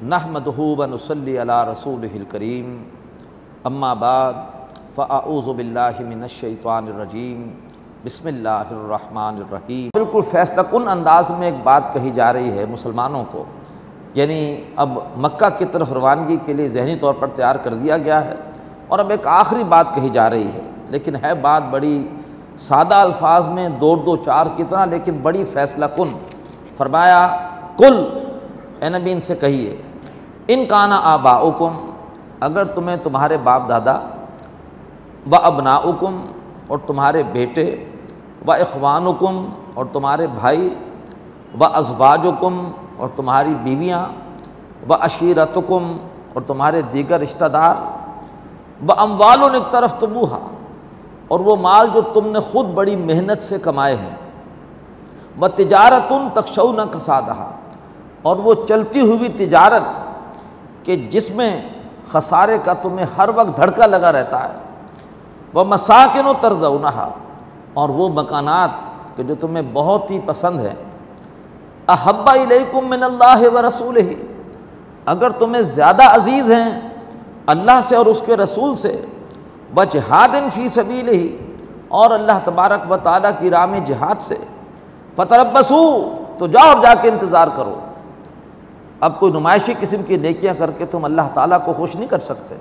نحمدہ و نصلی علی رسولہ الکریم اما بعد فاعوذ باللہ من الشیطان الرجیم بسم اللہ الرحمن الرحیم۔ بالکل فیصلہ کن انداز میں ایک بات کہی جا رہی ہے مسلمانوں کو، یعنی اب مکہ کی طرف روانگی کے لیے ذہنی طور پر تیار کر دیا گیا ہے، اور اب ایک آخری بات کہی جا رہی ہے، لیکن ہے بات بڑی سادہ الفاظ میں دو چار کی طرح، لیکن بڑی فیصلہ کن۔ فرمایا کل، اے نبی ان سے کہیے، ان کان آباؤکم، اگر تمہیں تمہارے باپ دادا، و ابناؤکم، اور تمہارے بیٹے، و اخوانکم، اور تمہارے بھائی، و ازواجکم، اور تمہاری بیویاں، و عشیرتکم، اور تمہارے دیگر رشتہ دار، و اموال اقترفتموہا، اور وہ مال جو تم نے خود بڑی محنت سے کمائے ہیں، و تجارت تخشون کسادہا، اور وہ چلتی ہوئی تجارت کہ جس میں خسارے کا تمہیں ہر وقت دھڑکا لگا رہتا ہے، وہ مساکن ترضونہا، اور وہ مکانات کہ جو تمہیں بہت ہی پسند ہیں، احب الیکم من اللہ ورسولہ، اگر تمہیں زیادہ عزیز ہیں اللہ سے اور اس کے رسول سے، وجہاد فی سبیلہ، اور اللہ تبارک و تعالیٰ کی راہ میں جہاد سے، فتربصوا، تو جاؤ اور جا کے انتظار کرو۔ اب کوئی نمائشی قسم کی نیکیاں کر کے تم اللہ تعالیٰ کو خوش نہیں کر سکتے،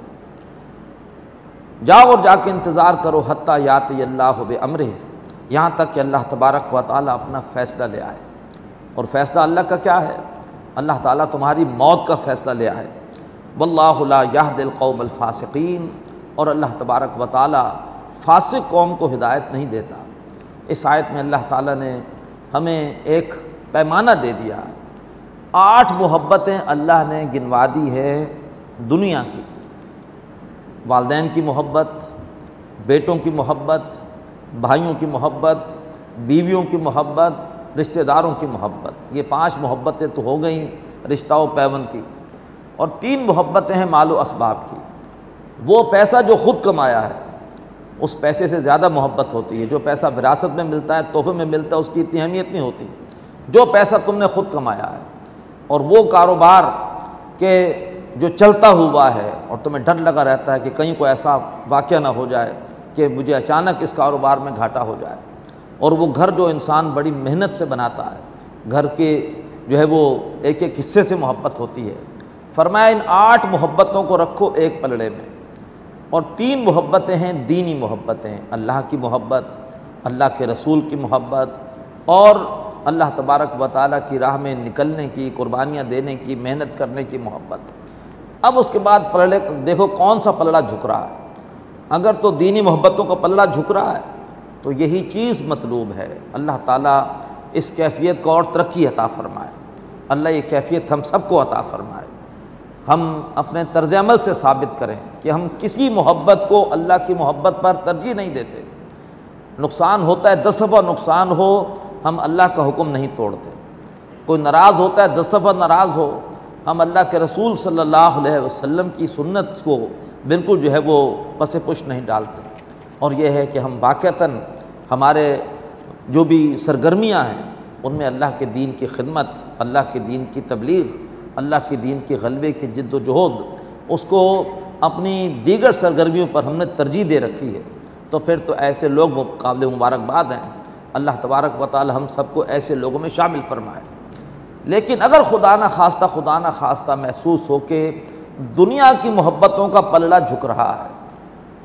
جاؤ اور جا کے انتظار کرو، حتی یاتی اللہ بامرہ، یہاں تک کہ اللہ تبارک و تعالیٰ اپنا فیصلہ لے آئے۔ اور فیصلہ اللہ کا کیا ہے؟ اللہ تعالیٰ تمہاری موت کا فیصلہ لے آئے۔ واللہ لا یہدی القوم الفاسقین، اور اللہ تبارک و تعالیٰ فاسق قوم کو ہدایت نہیں دیتا۔ اس آیت میں اللہ تعالیٰ نے ہمیں ایک پیمانہ دے دیا، 8 محبتیں اللہ نے گنوا دی ہے دنیا کی، والدین کی محبت، بیٹوں کی محبت، بھائیوں کی محبت، بیویوں کی محبت، رشتہ داروں کی محبت، یہ 5 محبتیں تو ہو گئیں رشتہ و پیوند کی، اور 3 محبتیں ہیں مال و اسباب کی۔ وہ پیسہ جو خود کمایا ہے اس پیسے سے زیادہ محبت ہوتی ہے، جو پیسہ وراثت میں ملتا ہے، تحفے میں ملتا ہے، اس کی اتنی اہمیت نہیں ہوتی۔ جو پیسہ تم نے خود کمایا ہے، اور وہ کاروبار کہ جو چلتا ہوا ہے اور تمہیں ڈر لگا رہتا ہے کہ کہیں کوئی ایسا واقعہ نہ ہو جائے کہ مجھے اچانک اس کاروبار میں گھاٹا ہو جائے، اور وہ گھر جو انسان بڑی محنت سے بناتا ہے، گھر کے جو ہے وہ ایک ایک حصے سے محبت ہوتی ہے۔ فرمایا ان 8 محبتوں کو رکھو ایک پلڑے میں، اور 3 محبتیں ہیں دینی محبتیں، اللہ کی محبت، اللہ کے رسول کی محبت، اور اللہ تبارک و تعالیٰ کی راہ میں نکلنے کی، قربانیاں دینے کی، محنت کرنے کی محبت۔ اب اس کے بعد پلڑے دیکھو کون سا پلڑا جھک رہا ہے۔ اگر تو دینی محبتوں کا پلڑا جھک رہا ہے تو یہی چیز مطلوب ہے، اللہ تعالیٰ اس کیفیت کو اور ترقی عطا فرمائے، اللہ یہ کیفیت ہم سب کو عطا فرمائے۔ ہم اپنے طرز عمل سے ثابت کریں کہ ہم کسی محبت کو اللہ کی محبت پر ترجیح نہیں دیتے۔ نقصان ہوتا ہے 10 دفعہ نقصان ہو، ہم اللہ کا حکم نہیں توڑتے۔ کوئی ناراض ہوتا ہے 10 دفعہ ناراض ہو، ہم اللہ کے رسول صلی اللہ علیہ وسلم کی سنت کو بالکل جو ہے وہ پس پش نہیں ڈالتے۔ اور یہ ہے کہ ہم واقعتاً ہمارے جو بھی سرگرمیاں ہیں ان میں اللہ کے دین کی خدمت، اللہ کے دین کی تبلیغ، اللہ کے دین کے غلبے کی جد و جہد، اس کو اپنی دیگر سرگرمیوں پر ہم نے ترجیح دے رکھی ہے، تو پھر تو ایسے لوگ قابل مبارکباد ہیں۔ اللہ تبارک و تعالی ہم سب کو ایسے لوگوں میں شامل فرمائے۔ لیکن اگر خدا نہ خواستہ محسوس ہو کہ دنیا کی محبتوں کا پلڑا جھک رہا ہے،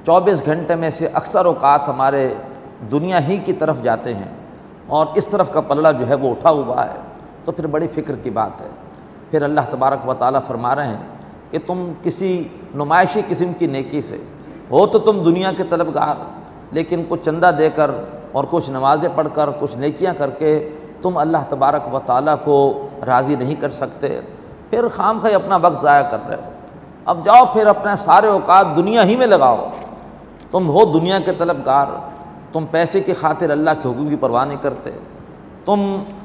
24 گھنٹے میں سے اکثر اوقات ہمارے دنیا ہی کی طرف جاتے ہیں، اور اس طرف کا پلڑا جو ہے وہ اٹھا ہوا ہے، تو پھر بڑی فکر کی بات ہے۔ پھر اللہ تبارک و تعالیٰ فرما رہے ہیں کہ تم کسی نمائشی قسم کی نیکی سے ہو تو تم دنیا کے طلبگار، لیکن کچھ چندہ دے کر اور کچھ نمازیں پڑھ کر کچھ نیکیاں کر کے تم اللہ تبارک و تعالیٰ کو راضی نہیں کر سکتے، پھر خام خواہ اپنا وقت ضائع کر رہے ہو۔ اب جاؤ پھر اپنے سارے اوقات دنیا ہی میں لگاؤ۔ تم ہو دنیا کے طلبگار، تم پیسے کی خاطر اللہ کے حکم کی پرواہ نہیں کرتے،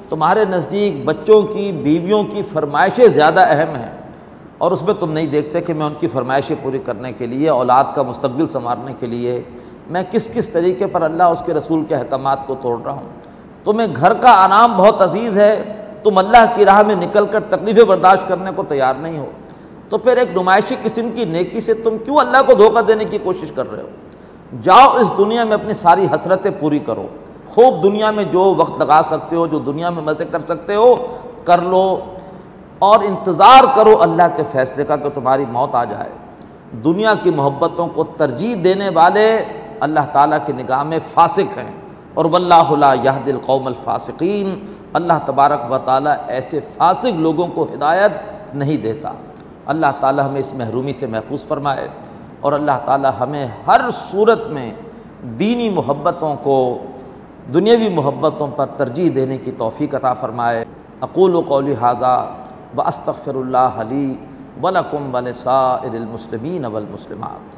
تمہارے نزدیک بچوں کی، بیویوں کی فرمائشیں زیادہ اہم ہیں، اور اس میں تم نہیں دیکھتے کہ میں ان کی فرمائشیں پوری کرنے کے لیے، اولاد کا مستقبل سنوارنے کے لیے میں کس طریقے پر اللہ اس کے رسول کے احکامات کو توڑ رہا ہوں۔ تمہیں گھر کا آرام بہت عزیز ہے، تم اللہ کی راہ میں نکل کر تکلیفیں برداشت کرنے کو تیار نہیں ہو، تو پھر ایک نمائشی قسم کی نیکی سے تم کیوں اللہ کو دھوکہ دینے کی کوشش کر رہے ہو؟ جاؤ اس دنیا میں اپنی ساری حسرتیں پوری کرو، خوب دنیا میں جو وقت لگا سکتے ہو، جو دنیا میں مزے کر سکتے ہو کر لو، اور انتظار کرو اللہ کے فیصلے کا کہ تمہاری موت آ جائے۔ دنیا کی محبتوں کو ترجیح دینے والے اللہ تعالیٰ کی نگاہ میں فاسق ہیں، اور واللہ لا یہدی القوم الفاسقین، اللہ تبارک و تعالیٰ ایسے فاسق لوگوں کو ہدایت نہیں دیتا۔ اللہ تعالیٰ ہمیں اس محرومی سے محفوظ فرمائے، اور اللہ تعالیٰ ہمیں ہر صورت میں دینی محبتوں کو دنیاوی محبتوں پر ترجیح دینے کی توفیق عطا فرمائے۔ اقول قولی ھذا واستغفر اللہ لی ولکم ولسائر المسلمین والمسلمات۔